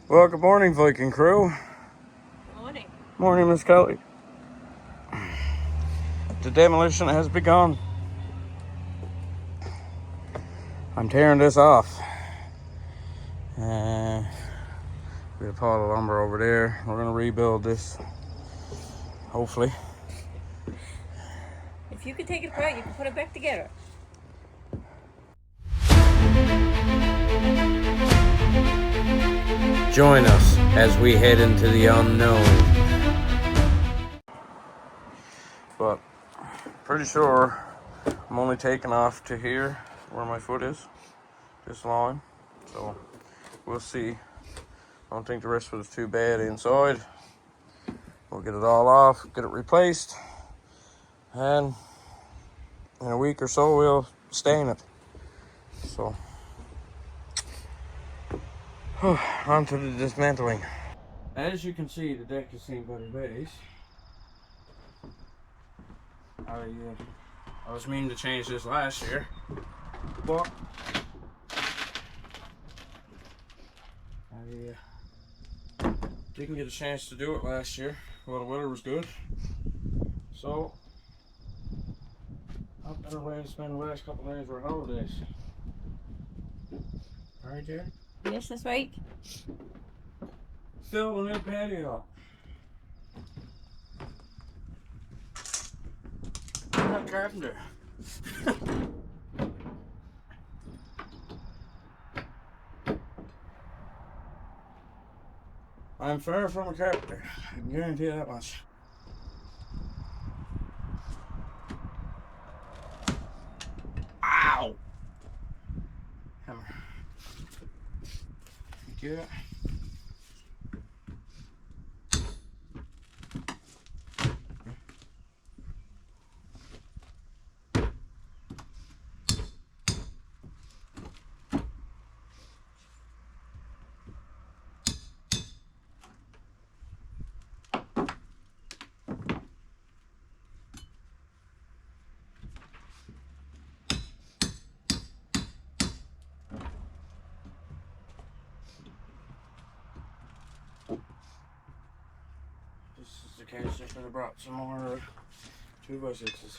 Well, good morning, Viking crew. Morning. Morning, Miss Kelly. The demolition has begun. I'm tearing this off. We have a pile of lumber over there. We're gonna rebuild this, hopefully. If you could take it apart, you can put it back together. Join us as we head into the unknown. But pretty sure I'm only taking off to here where my foot is, this line. So we'll see. I don't think the rest of it's too bad inside. We'll get it all off, get it replaced, and in a week or so we'll stain it. So on to the dismantling. As you can see, the deck is seen by the base. I was meaning to change this last year, but I didn't get a chance to do it last year while the weather was good. So I better way to spend the last couple of days for holidays. Alright, Jerry? Yes, that's right. Fill the new patio. I'm not a carpenter. I'm far from a carpenter. I can guarantee you that much. Ow! Hammer. Thank you. This is the case. I should have brought some more 2x6s.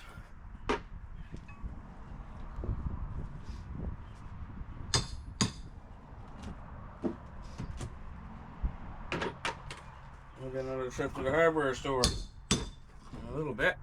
We'll get another trip to the hardware store in a little bit.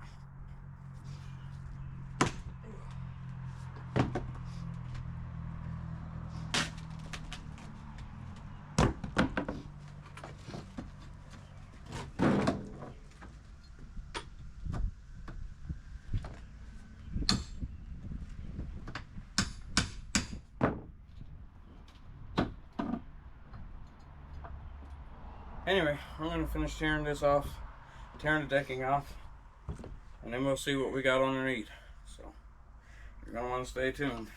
Anyway, I'm going to finish tearing this off, tearing the decking off, and then we'll see what we got underneath. So, you're going to want to stay tuned.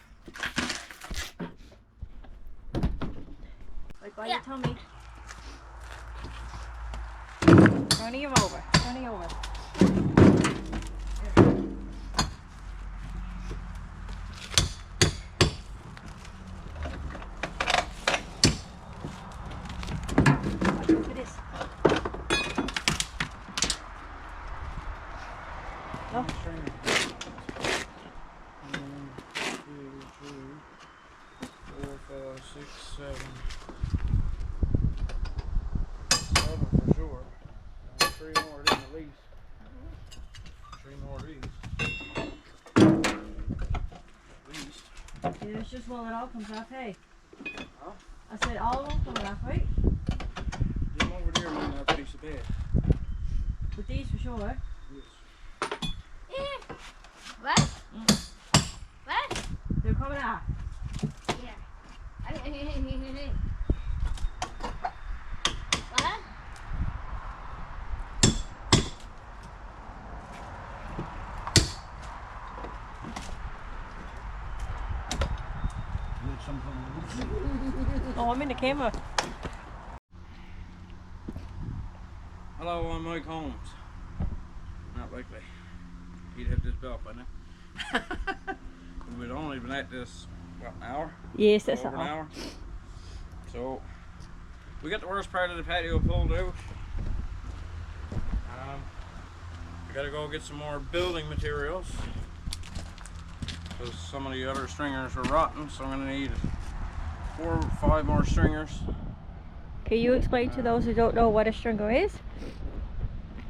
Like why you tell me. Turn him over. Turn him over. Look at this. No. 1, 2, 3, 4, 5, 6, 7. 7 for sure. 3 more of these at least. 3 more of these. At least. Yeah, it's just well it all comes off, hey. Huh? I said all of them coming off, right? Them over there might not be so bad. With these for sure. Yes. What? What? They're coming off. Yeah. What? Oh, I'm in the camera. Hello, I'm Mike Holmes. Not likely. He'd have this belt by now. We'd only been at this, what, an hour? Yes, that's Over an all. hour. So, we got the worst part of the patio pulled out. I gotta go get some more building materials because some of the other stringers were rotten, so I'm gonna need 4 or 5 more stringers. Can you explain to those who don't know what a stringer is?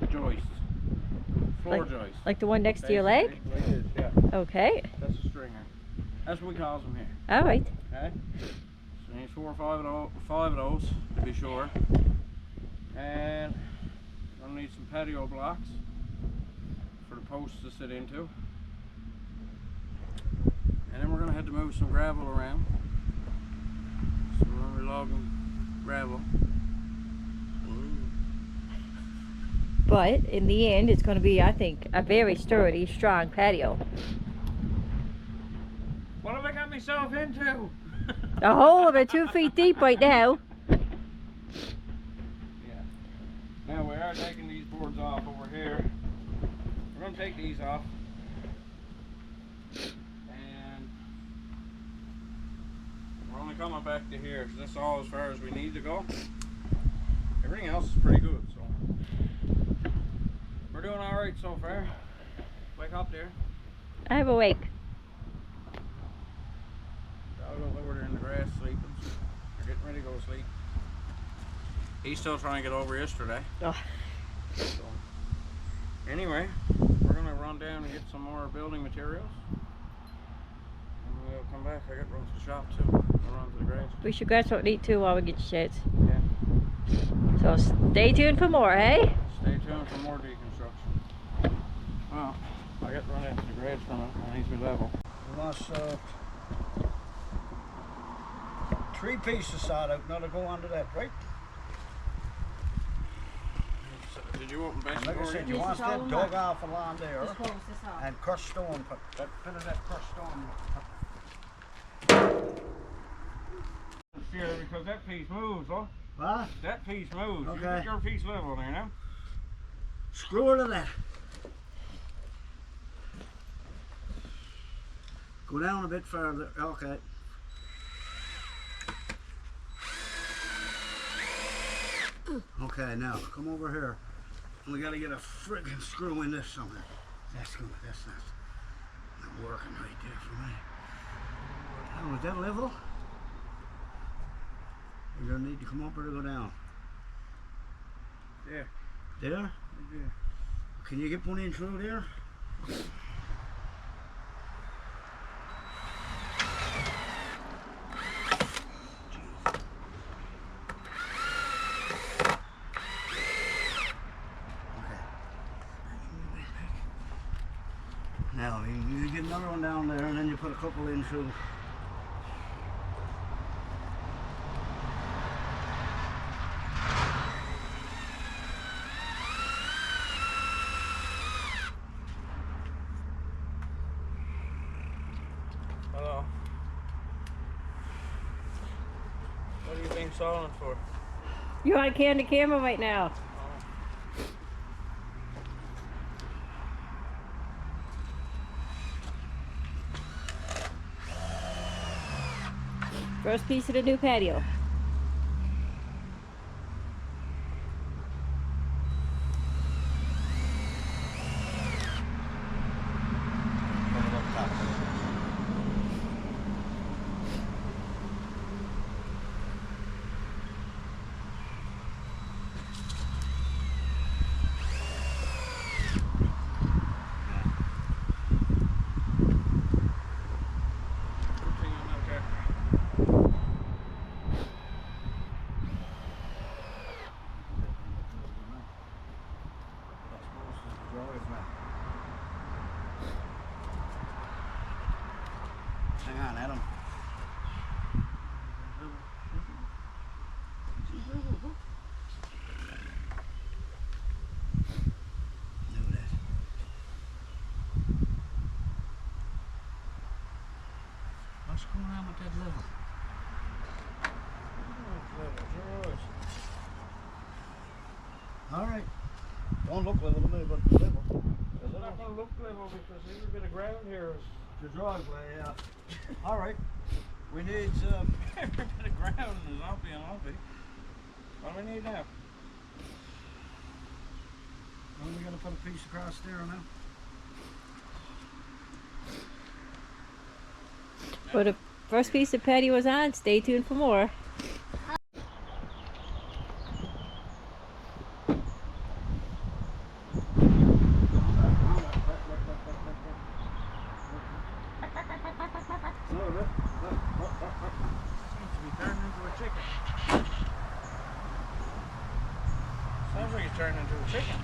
Joist. Floor joist. Like the one next to your leg? Like this, yeah. Okay. That's a stringer. That's what we call them here. Alright. Okay? So I need 4 or 5 of those to be sure. And I'm gonna need some patio blocks for the posts to sit into. And then we're gonna have to move some gravel around. So we're gonna be logging gravel. But in the end, it's going to be, I think, a very sturdy, strong patio. What have I got myself into? A hole about 2 feet deep right now. Yeah. Now we are taking these boards off over here. We're going to take these off. And we're only coming back to here. So that's all as far as we need to go. Everything else is pretty good. So we're doing all right so far. Wake up there. I have a wake. I'll go over there in the grass sleeping. We're getting ready to go to sleep. He's still trying to get over yesterday. Oh. So, anyway, we're gonna run down and get some more building materials. And we'll come back. I got to run to the shop too. We'll run to the grass. We should grab something to eat too while we get the sheds. Yeah. So stay tuned for more, hey? Stay tuned for more deconstruction. Well, I got to run into the garage for a minute. It needs to be level. We must 3 pieces sawed out, now to go under that, right? Did you open And basement like I door? said, yet? you want that dug off along there Just close this off. and crushed stone, put that bit of that crushed stone. Yeah, because that piece moves, oh. What? That piece moves. You Okay. get your piece level there now. Screw it to that. Go down a bit further, okay. Okay, now come over here. We gotta get a friggin' screw in this somewhere. That's not working right there for me. Oh, is that level? You're gonna need to come up or to go down. Yeah. There? Yeah. Can you get one in through there? Now you get another one down there and then you put a couple in through. Hello. What are you being silent for? You're on camera right now. First piece of the new patio. Good thing I'm not there. Hang on, Adam. Do that. What's going on with that level? All right. Don't look level to me, but level. It's not going to look level because every bit of ground here is The driveway, yeah. All right. We need every bit of ground is lumpy and lumpy. What do we need now? Well, we gotta put a piece across there now. Well, the first piece of patio was on. Stay tuned for more. Seems to be turning into a chicken. Sounds like he's turning into a chicken.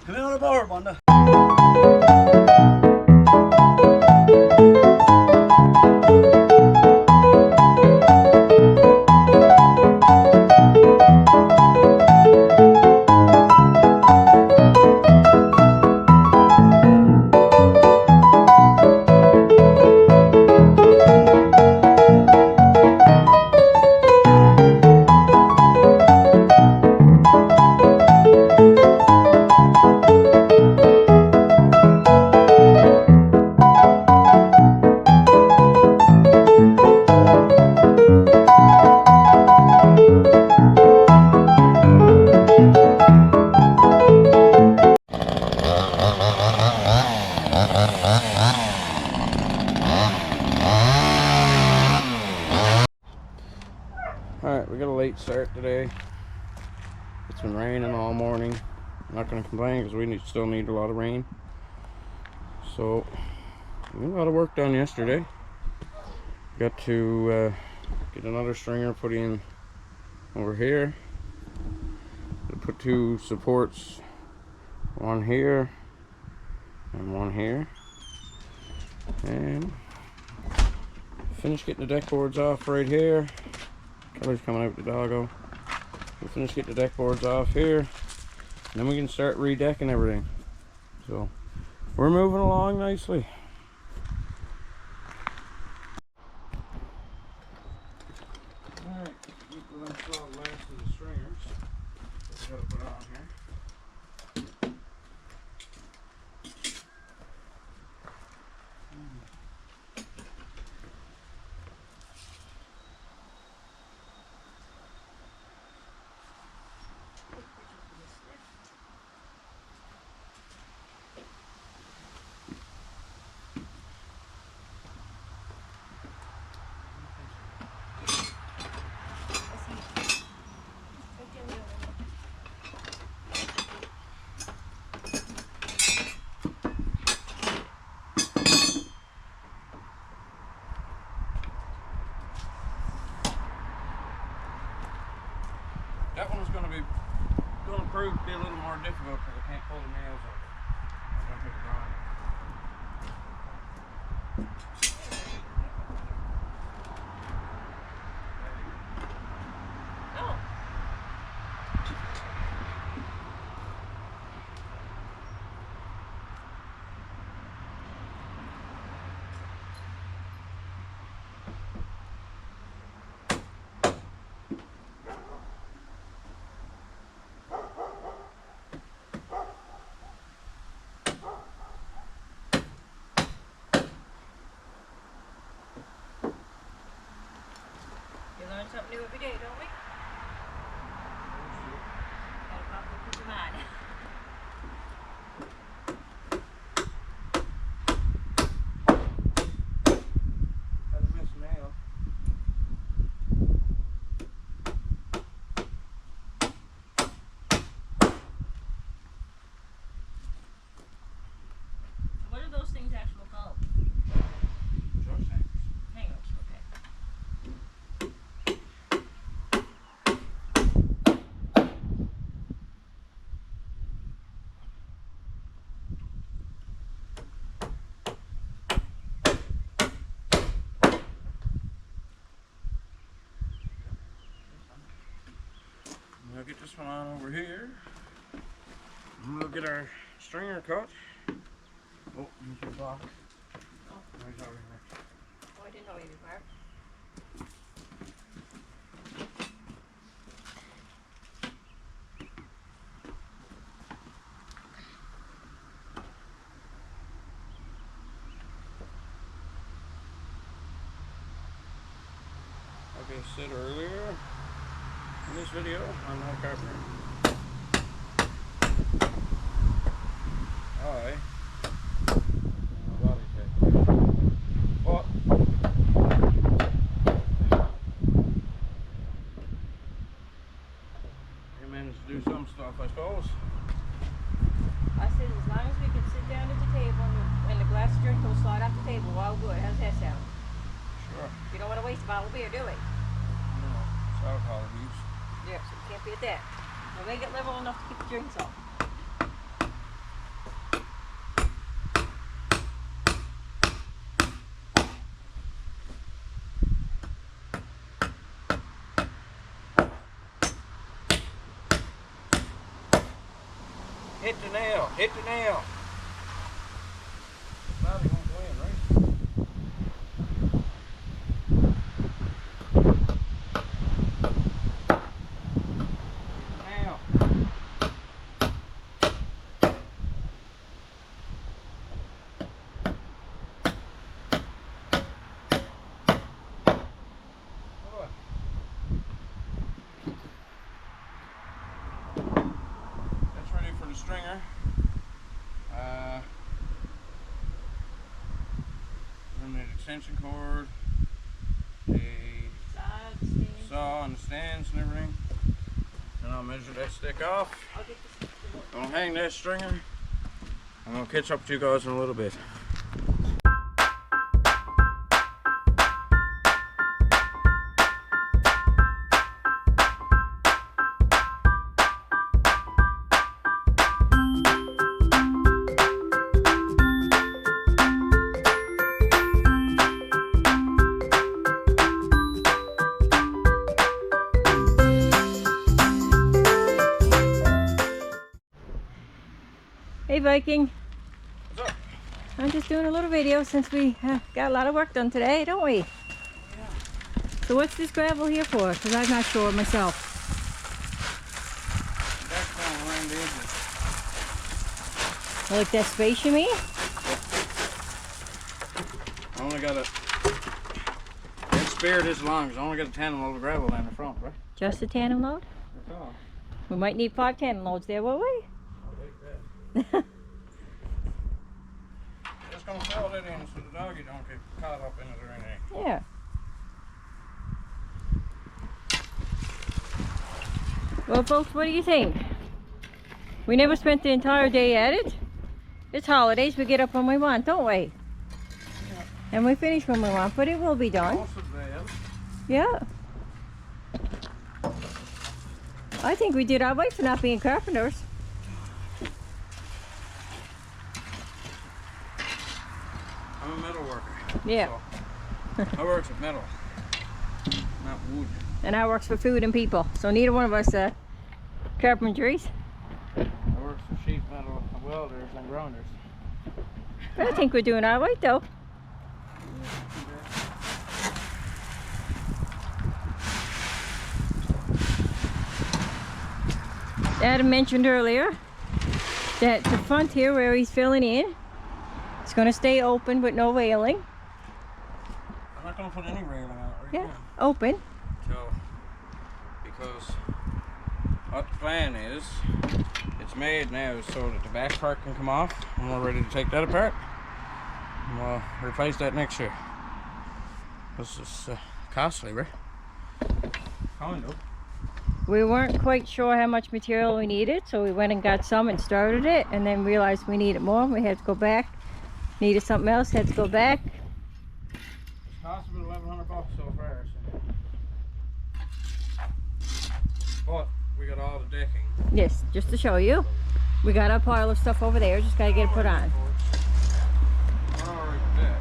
Come on aboard, Wanda. Alright, we got a late start today. It's been raining all morning. I'm not going to complain because we still need a lot of rain. So, we got a lot of work done yesterday. Got to get another stringer put in over here. Put two supports, one here and one here. And finish getting the deck boards off right here. Color's coming out with the doggo. We'll finish getting the deck boards off here, and then we can start redecking everything. So we're moving along nicely. Alright, we'll install the last of the stringers that we gotta put on here. That one's going to prove to be a little more difficult because I can't pull the nails off it. I don't have a drawing. get our stringer cut. Oh, you can block. Oh. Right over here. Oh, I didn't know you were there. Like I said earlier in this video, I'm not a carpenter. My body type. But I managed to do some stuff, I suppose. I said as long as we can sit down at the table and the glass drink will slide off the table, we're all good. How's that sound? Sure. You don't want to waste a bottle of beer, do we? No, it's alcohol abuse. Yeah, so we can't be at that. We'll make it level enough to keep the drinks off. Hit the nail, hit the nail. Body won't go in, right? Nail. Good. That's ready for the stringer. Then the extension cord, the saw and the stands and everything. And I'll measure that stick off. I'll get this. I'll hang that stringer. And I'll catch up with you guys in a little bit. Hey Viking, What's up? I'm just doing a little video since we got a lot of work done today, don't we? Yeah. So what's this gravel here for? Because I'm not sure myself. That's going around the edges. Like that space you mean? I only got a... That spare this long, 'cause I only got a tandem load of gravel down the front, right? Just a tandem load? That's all. We might need 5 tandem loads there, will we? I'll take that. Just gonna fill that in so the doggy don't get caught up in it or anything. Yeah. Well folks, what do you think? We never spent the entire day at it. It's holidays, we get up when we want, don't we? And we finish when we want, but it will be done. Most of that. Yeah. I think we did our right for not being carpenters. I'm a metal worker. Yeah. So I works with metal, not wood. And I works for food and people, so neither one of us carpentries. I works for sheet metal welders and grounders. But I think we're doing our right though. Adam mentioned earlier that the front here where he's filling in, it's going to stay open with no railing. I'm not going to put any railing out right Yeah, now. open. Because what the plan is, it's made now so that the back part can come off, and we're ready to take that apart. And we'll replace that next year. This is costly, right? Kind of. We weren't quite sure how much material we needed, so we went and got some and started it, and then realized we needed more. We had to go back. Needed something else, had to go back. It's cost about $1,100 so far. So. But we got all the decking. Yes, just to show you. We got a pile of stuff over there, just gotta get it put on. We're all right with that.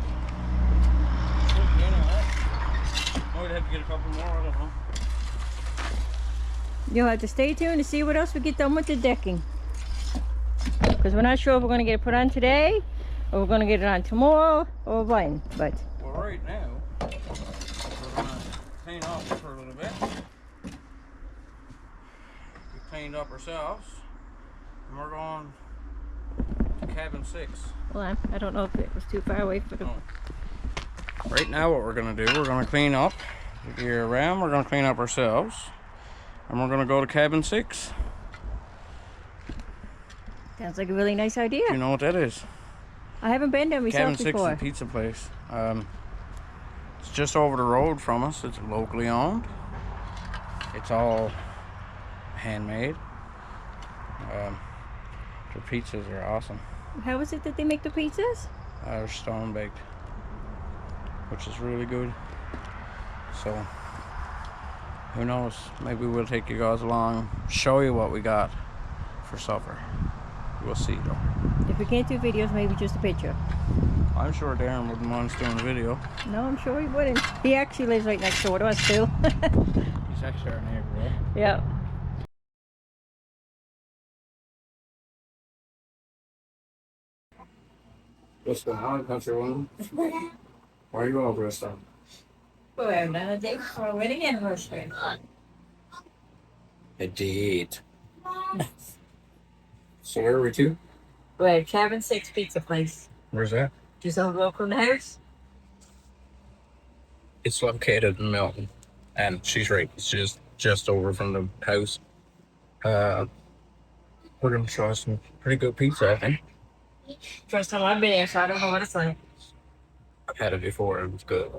Might have to get a couple more, I don't know. You'll have to stay tuned to see what else we get done with the decking. Because we're not sure if we're going to get it put on today, or we're going to get it on tomorrow, or when. But Well, right now, we're going to clean up for a little bit. We cleaned up ourselves, and we're going to cabin 6. hold on, I don't know if it was too far away for the... Oh. Right now what we're going to do, we're going to clean up the gear around, we're going to clean up ourselves, and we're going to go to cabin 6. Sounds like a really nice idea. Do you know what that is? I haven't been there myself Cabin 6 before. is a pizza place. It's just over the road from us. It's locally owned. It's all handmade. The pizzas are awesome. How is it that they make the pizzas? They're stone baked, which is really good. So, who knows? Maybe we'll take you guys along, show you what we got for supper. We'll see though. If we can't do videos, maybe just a picture. I'm sure Darren wouldn't want us doing a video. No, I'm sure he wouldn't. He actually lives right next door to us too. He's actually our neighbor, right? Yeah. What's going on, country woman? Why are you all dressed up? We're another day for our wedding anniversary. I did. So where are we to? We're at Cabin 6 Pizza Place. Where's that? Just over the local house. It's located in Milton, and she's right. It's just over from the house. We're gonna try some pretty good pizza, I think. First time I've been here, so I don't know what it's like. I've had it before. It was good.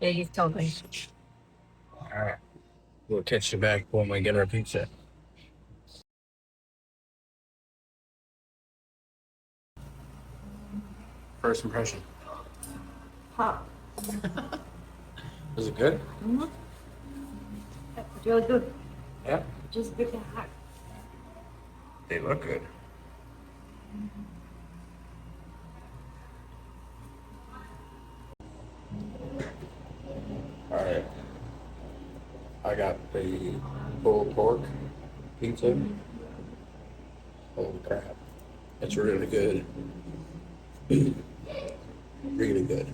Yeah, you've told me. All right. We'll catch you back when we get our pizza. First impression. Hot. Is it good? Mm-hmm. It's really good. Yeah. Just a bit hot. They look good. All right. I got the pulled pork pizza. Holy crap. It's really good. Really good.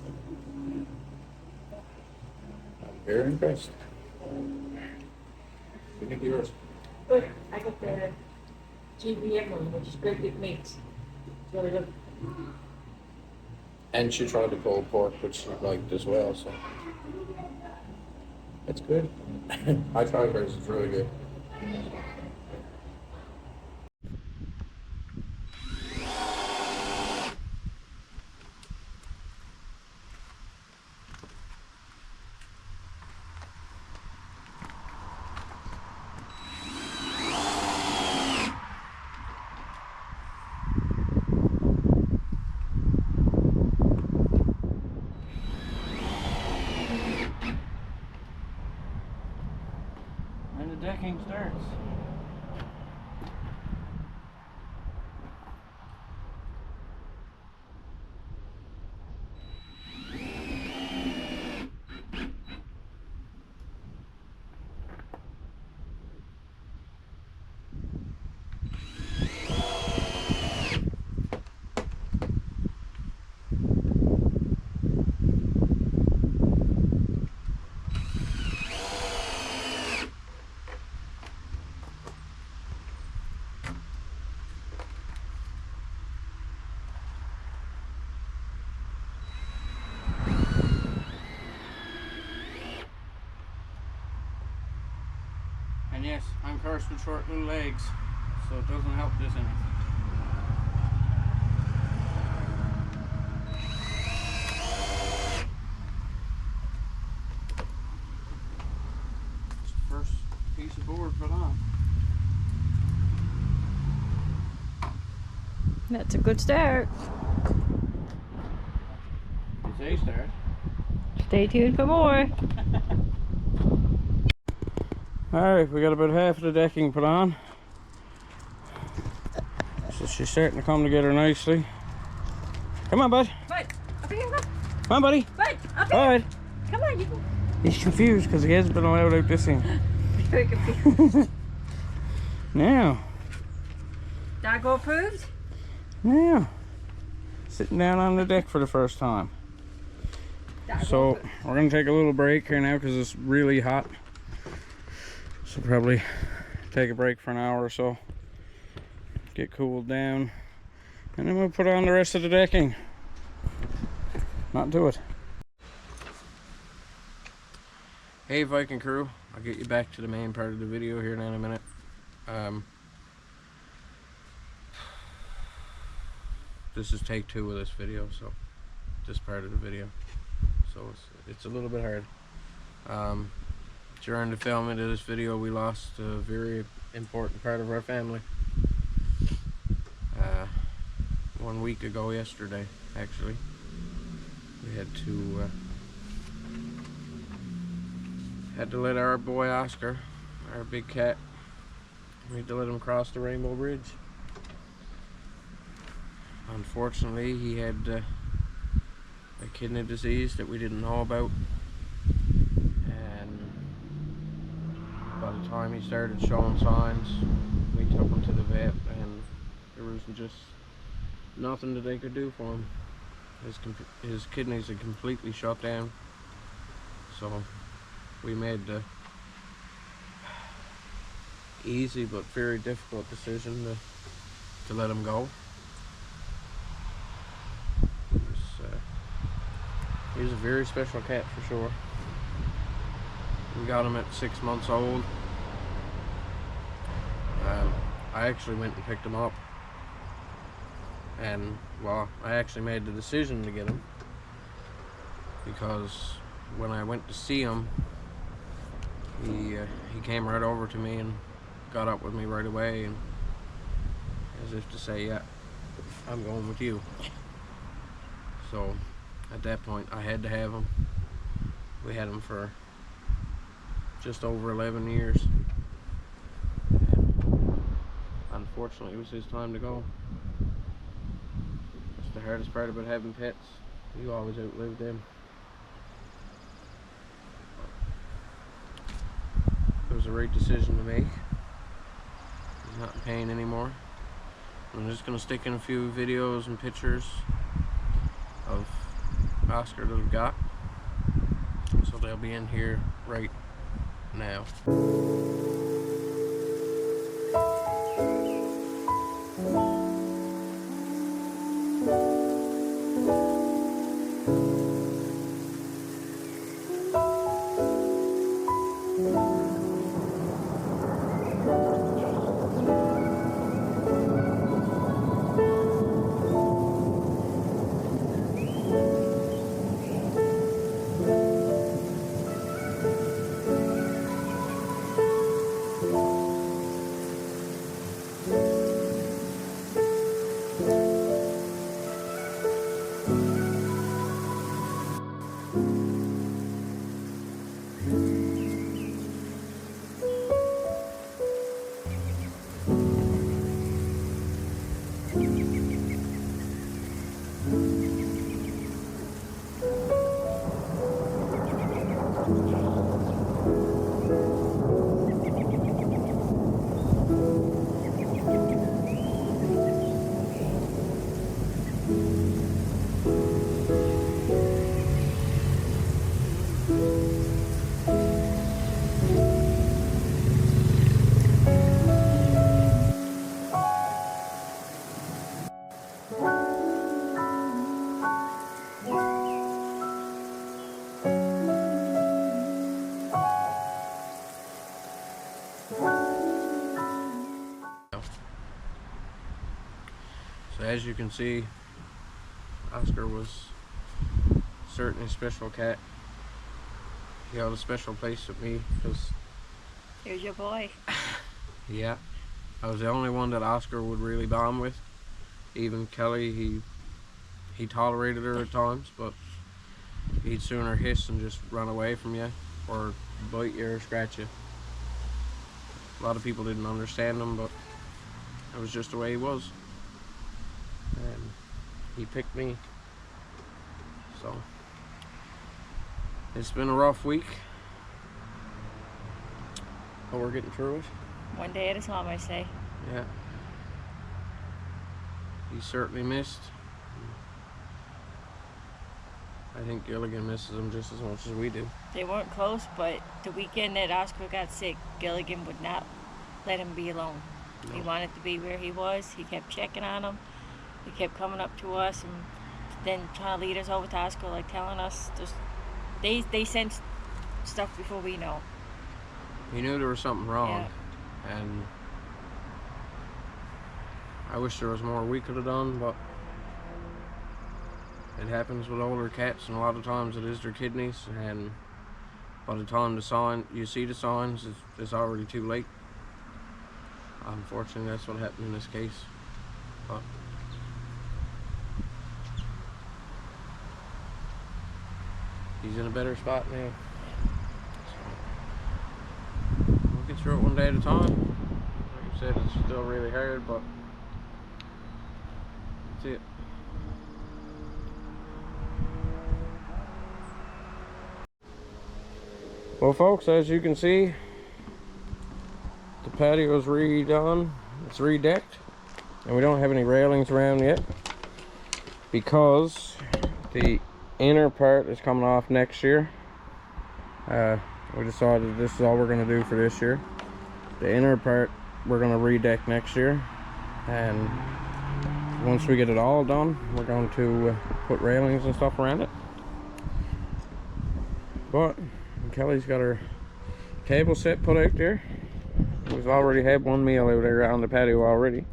I'm very impressed. You think yours? Good. I got the GBM one, which is great big meat. It's really good. And she tried the pulled pork, which she liked as well, so it's good. I tried hers, it's really good. And the decking starts. And yes, I'm cursed with short little legs, so it doesn't help this any. It's the first piece of board put on. That's a good start. It's a start. Stay tuned for more. Alright, we got about half of the decking put on. So she's starting to come together nicely. Come on, bud. Bud, up here, look. Come on, buddy. Bud, up here. Bud. Come on, you go. He's confused because he hasn't been allowed out this thing. Very confused. Now. Dad Doggo approved? Yeah. Sitting down on the deck for the first time. Doggo So approved. we're gonna take a little break here now because it's really hot. So probably take a break for an hour or so. Get cooled down. And then we'll put on the rest of the decking. Not do it. Hey Viking crew, I'll get you back to the main part of the video here in a minute. This is take 2 of this video, so this part of the video. So it's a little bit hard. During the filming of this video, we lost a very important part of our family. 1 week ago yesterday, actually. We had to let our boy Oscar, our big cat, we had to let him cross the Rainbow Bridge. Unfortunately, he had a kidney disease that we didn't know about, and by the time he started showing signs, we took him to the vet, and there was just nothing that they could do for him. His kidneys had completely shut down, so we made the easy but very difficult decision to let him go. He was a very special cat for sure. We got him at 6 months old. I actually went and picked him up, and well, I actually made the decision to get him because when I went to see him, he came right over to me and got up with me right away, and as if to say, yeah, I'm going with you. So at that point I had to have him. We had him for just over 11 years. And unfortunately, it was his time to go. That's the hardest part about having pets. You always outlive them. It was the right decision to make. He's not in pain anymore. I'm just going to stick in a few videos and pictures of Oscar that I've got, so they'll be in here right now. So as you can see, Oscar was certainly a special cat. He held a special place with me because, Here's your boy. yeah, I was the only one that Oscar would really bond with. Even Kelly, he tolerated her at times, but he'd sooner hiss and just run away from you or bite you or scratch you. A lot of people didn't understand him, but it was just the way he was. And he picked me. So it's been a rough week, but we're getting through it. One day at a time, I say. Yeah. He's certainly missed. I think Gilligan misses him just as much as we do. They weren't close, but the weekend that Oscar got sick, Gilligan would not let him be alone. No. He wanted to be where he was. He kept checking on him. He kept coming up to us and then trying to lead us over to Oscar, like telling us just they sense stuff before we know. He knew there was something wrong, Yeah. and I wish there was more we could have done, but it happens with older cats, and a lot of times it is their kidneys, and by the time you see the signs, it's already too late. Unfortunately, that's what happened in this case. But he's in a better spot now. So we'll get through it one day at a time. Like I said, it's still really hard, but that's it. Well, folks, as you can see, the patio's redone. It's redecked, and we don't have any railings around yet because the inner part is coming off next year. We decided this is all we're going to do for this year. The inner part we're going to redeck next year, and once we get it all done, we're going to put railings and stuff around it. But Kelly's got her table set put out there. We've already had one meal out there on the patio already,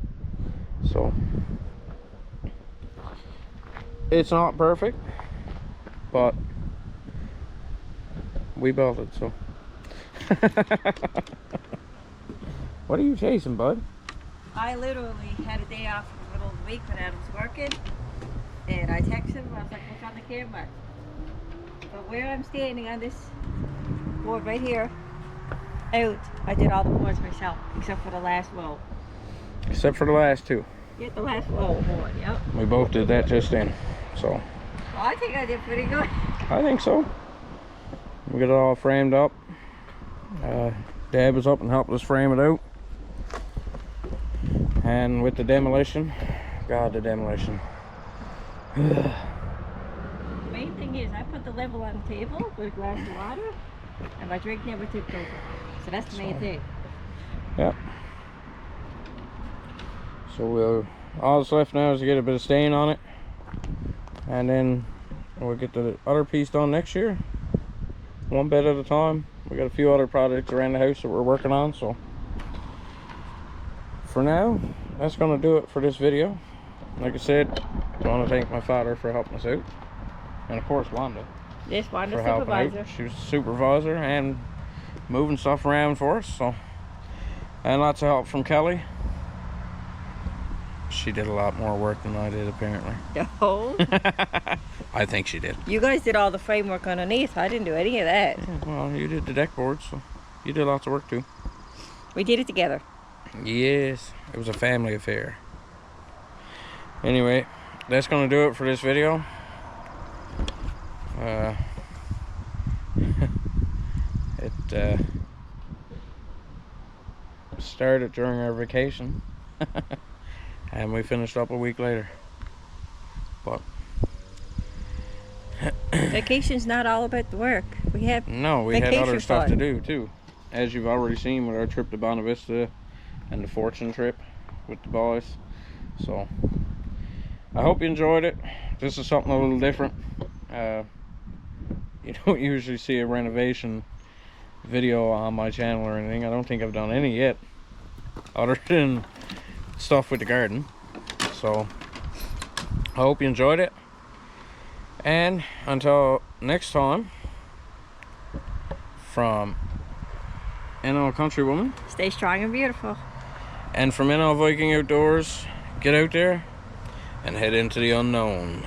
so it's not perfect, but we built it, so. What are you chasing, bud? I literally had a day off in the middle of the week when Adam's working, and I texted him. I was like, "What's on the camera?" But where I'm standing on this board right here, out, I did all the boards myself, except for the last row. Except for the last two. Get the last row board, yep. We both did that just then, so. Well, I think I did pretty good. I think so. We got it all framed up. Dad was up and helped us frame it out. And with the demolition, God, the demolition. The main thing is, I put the level on the table with a glass of water, and my drink never tipped over. So that's the main thing. Yep. So all that's left now is to get a bit of stain on it, and then we'll get the other piece done next year, one bed at a time. We got a few other projects around the house that we're working on, so for now, that's going to do it for this video. Like I said, I want to thank my father for helping us out, and of course Wanda. Yes, Wanda's for helping supervisor. out. She was the supervisor and moving stuff around for us, so, and lots of help from Kelly. She did a lot more work than I did, apparently. No. I think she did. You guys did all the framework underneath. I didn't do any of that. Yeah, well, you did the deck boards, so you did lots of work too. We did it together. Yes, it was a family affair. Anyway, that's going to do it for this video. It started during our vacation and we finished up a week later, but Vacation's not all about the work. We had no, we had vacation other stuff to fun. do too, as you've already seen with our trip to Bonavista Vista and the Fortune trip with the boys. So I hope you enjoyed it. This is something a little different. You don't usually see a renovation video on my channel or anything. I don't think I've done any yet, other than stuff with the garden. So I hope you enjoyed it, and until next time, from NL Countrywoman, Stay strong and beautiful. and from NL Viking Outdoors, get out there and head into the unknown.